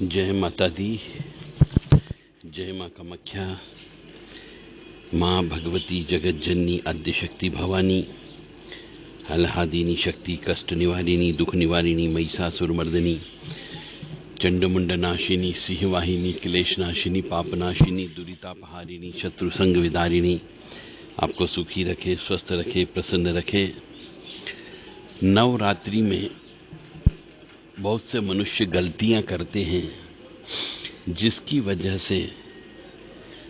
जय माता दी, जय माँ कामाख्या, माँ भगवती जगत जननी आद्य शक्ति भवानी, आह्लादिनी शक्ति, कष्ट निवारिणी, दुख निवारिणी, महिषासुर मर्दिनी, चंडमुंड नाशिनी, सिंहवाहिनी, क्लेश नाशिनी, पाप नाशिनी, दुरितापहारिणी, शत्रु संग विदारिणी, आपको सुखी रखे, स्वस्थ रखे, प्रसन्न रखे। नवरात्रि में बहुत से मनुष्य गलतियां करते हैं जिसकी वजह से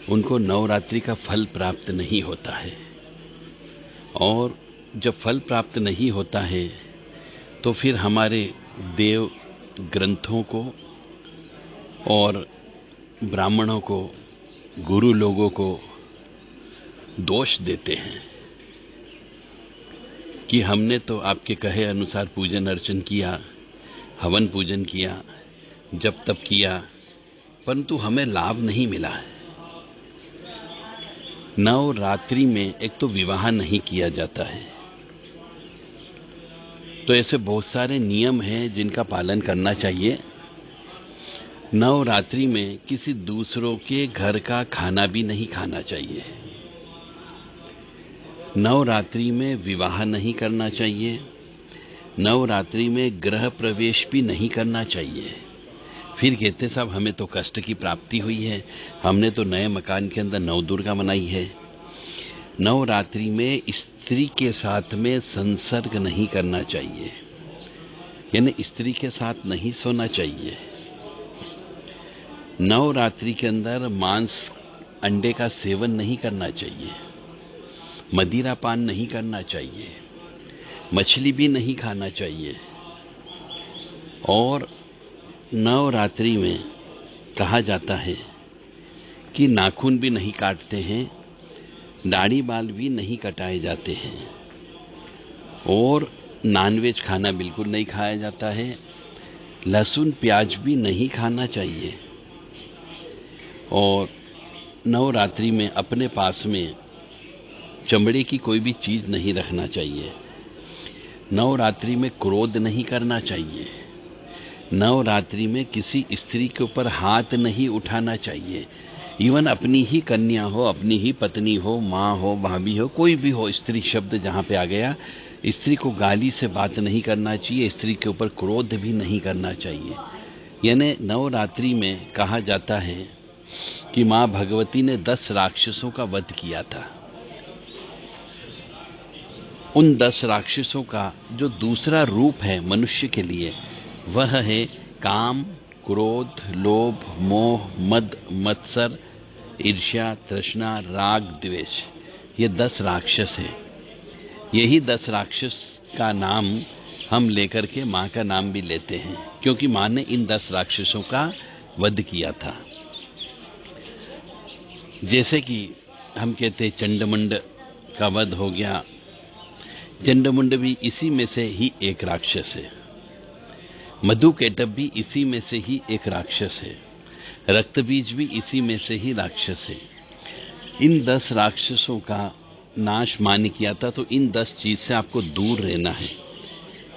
उनको नवरात्रि का फल प्राप्त नहीं होता है, और जब फल प्राप्त नहीं होता है तो फिर हमारे देव ग्रंथों को और ब्राह्मणों को, गुरु लोगों को दोष देते हैं कि हमने तो आपके कहे अनुसार पूजन अर्चन किया, हवन पूजन किया, जप तप किया, परंतु हमें लाभ नहीं मिला है। नवरात्रि में एक तो विवाह नहीं किया जाता है, तो ऐसे बहुत सारे नियम हैं जिनका पालन करना चाहिए। नवरात्रि में किसी दूसरों के घर का खाना भी नहीं खाना चाहिए। नवरात्रि में विवाह नहीं करना चाहिए। नवरात्रि में गृह प्रवेश भी नहीं करना चाहिए। फिर कहते साहब हमें तो कष्ट की प्राप्ति हुई है, हमने तो नए मकान के अंदर नवदुर्गा मनाई है। नवरात्रि में स्त्री के साथ में संसर्ग नहीं करना चाहिए, यानी स्त्री के साथ नहीं सोना चाहिए। नवरात्रि के अंदर मांस अंडे का सेवन नहीं करना चाहिए, मदिरा पान नहीं करना चाहिए, मछली भी नहीं खाना चाहिए। और नवरात्रि में कहा जाता है कि नाखून भी नहीं काटते हैं, दाढ़ी बाल भी नहीं कटाए जाते हैं, और नॉनवेज खाना बिल्कुल नहीं खाया जाता है, लहसुन प्याज भी नहीं खाना चाहिए। और नवरात्रि में अपने पास में चमड़े की कोई भी चीज नहीं रखना चाहिए। नवरात्रि में क्रोध नहीं करना चाहिए। नवरात्रि में किसी स्त्री के ऊपर हाथ नहीं उठाना चाहिए। इवन अपनी ही कन्या हो, अपनी ही पत्नी हो, माँ हो, भाभी हो, कोई भी हो, स्त्री शब्द जहां पे आ गया, स्त्री को गाली से बात नहीं करना चाहिए, स्त्री के ऊपर क्रोध भी नहीं करना चाहिए। यानी नवरात्रि में कहा जाता है कि माँ भगवती ने 10 राक्षसों का वध किया था। उन 10 राक्षसों का जो दूसरा रूप है मनुष्य के लिए, वह है काम, क्रोध, लोभ, मोह, मद, मत्सर, ईर्ष्या, तृष्णा, राग, द्वेष। ये 10 राक्षस हैं। यही 10 राक्षस का नाम हम लेकर के माँ का नाम भी लेते हैं, क्योंकि माँ ने इन 10 राक्षसों का वध किया था। जैसे कि हम कहते चंडमुंड का वध हो गया। चंडमुंड भी इसी में से ही एक राक्षस है। मधुकैटभ भी इसी में से ही एक राक्षस है। रक्तबीज भी इसी में से ही राक्षस है। इन 10 राक्षसों का नाश माने किया था, तो इन 10 चीज से आपको दूर रहना है।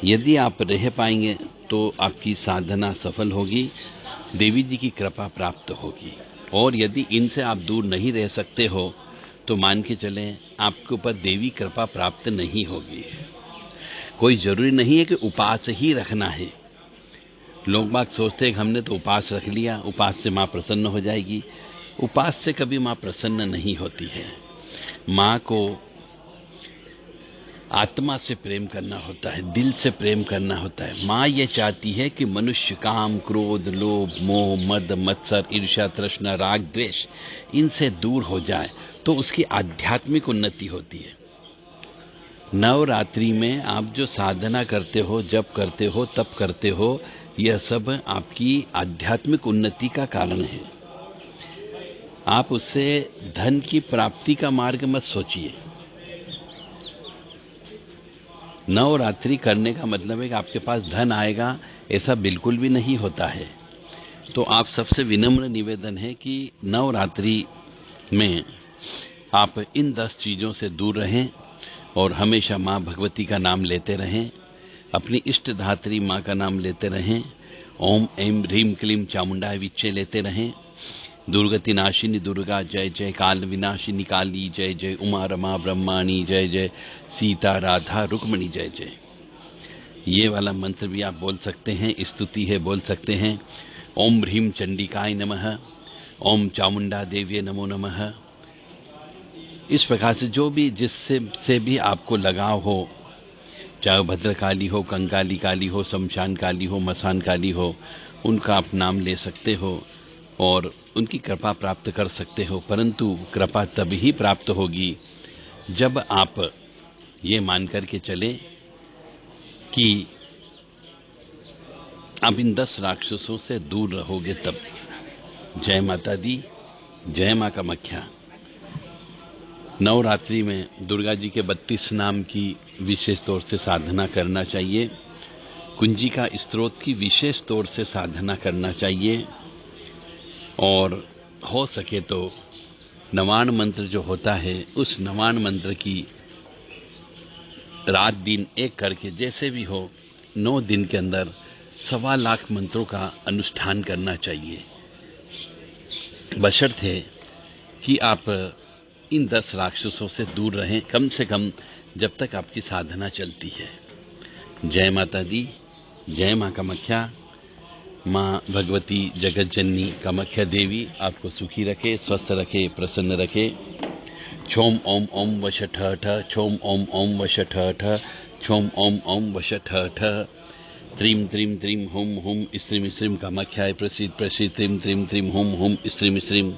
यदि आप रह पाएंगे तो आपकी साधना सफल होगी, देवी जी की कृपा प्राप्त होगी। और यदि इनसे आप दूर नहीं रह सकते हो तो मान के चलें आपके ऊपर देवी कृपा प्राप्त नहीं होगी। कोई जरूरी नहीं है कि उपास ही रखना है। लोग बाग सोचते हैं कि हमने तो उपास रख लिया, उपास से माँ प्रसन्न हो जाएगी। उपास से कभी माँ प्रसन्न नहीं होती है। माँ को आत्मा से प्रेम करना होता है, दिल से प्रेम करना होता है। माँ ये चाहती है कि मनुष्य काम, क्रोध, लोभ, मोह, मद, मत्सर, ईर्ष्या, तृष्णा, राग, द्वेष इनसे दूर हो जाए, तो उसकी आध्यात्मिक उन्नति होती है। नवरात्रि में आप जो साधना करते हो, जप करते हो, तप करते हो, यह सब आपकी आध्यात्मिक उन्नति का कारण है। आप उससे धन की प्राप्ति का मार्ग मत सोचिए। नवरात्रि करने का मतलब है कि आपके पास धन आएगा, ऐसा बिल्कुल भी नहीं होता है। तो आप सबसे विनम्र निवेदन है कि नवरात्रि में आप इन 10 चीजों से दूर रहें और हमेशा माँ भगवती का नाम लेते रहें, अपनी इष्ट धात्री माँ का नाम लेते रहें ओम ऐं ह्रीं क्लीं चामुंडाय विच्चे लेते रहें। दुर्गति नाशिनी दुर्गा जय जय, काल विनाशिनी काली जय जय, उमा रमा ब्रह्माणी जय जय, सीता राधा रुक्मणी जय जय। ये वाला मंत्र भी आप बोल सकते हैं, स्तुति है बोल सकते हैं। ओम ह्रीं चंडिकाय नमः, ओम चामुंडा देव्ये नमो नमः। इस प्रकार से जो भी जिससे भी आपको लगाव हो, चाहे भद्रकाली हो, कंकाली काली हो, शमशान काली हो, मसान काली हो, उनका आप नाम ले सकते हो और उनकी कृपा प्राप्त कर सकते हो। परंतु कृपा तभी ही प्राप्त होगी जब आप ये मान करके चले कि आप इन 10 राक्षसों से दूर रहोगे तब। जय माता दी, जय मां कामाख्या। नवरात्रि में दुर्गा जी के 32 नाम की विशेष तौर से साधना करना चाहिए। कुंजिका स्तोत्र की विशेष तौर से साधना करना चाहिए और हो सके तो नवान मंत्र जो होता है उस नवान मंत्र की रात दिन एक करके जैसे भी हो 9 दिन के अंदर 1.25 लाख मंत्रों का अनुष्ठान करना चाहिए, बशर्ते कि आप इन 10 राक्षसों से दूर रहें, कम से कम जब तक आपकी साधना चलती है। जय माता दी, जय मां कामाख्या। मां भगवती जगत जननी कामाख्या देवी आपको सुखी रखे, स्वस्थ रखे, प्रसन्न रखे। छोम ओम ओम वश ठ ठ, छोम ओम ओम वश ठ ठ, छोम ओम ओम वश ठ ठ। त्रीम त्रीम त्रीम हुम हुम स्त्रीम स्त्रीम कामाख्याय प्रसीद प्रसीद, त्रीम त्रीम त्रीम हुम हुम स्त्रीम स्त्रीम।